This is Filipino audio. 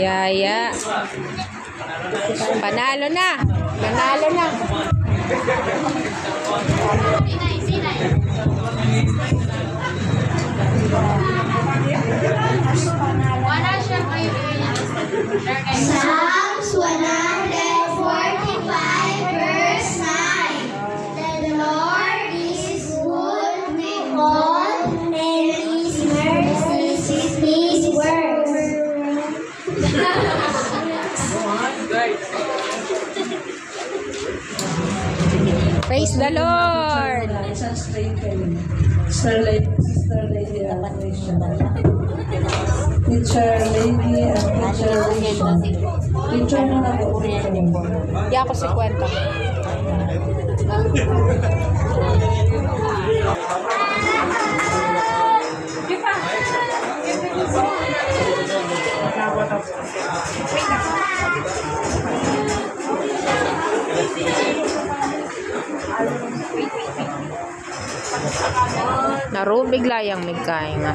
Yaya. Panalo na. Panalo na. Psalms 145 verse 9. The Lord is good to all, and His mercies is His word. Praise the Lord. Sister Lady Teacher Lady and Teacher Rachel. Teacher mo na po. Di ako si Kwenta. Narubig layang may kain nga.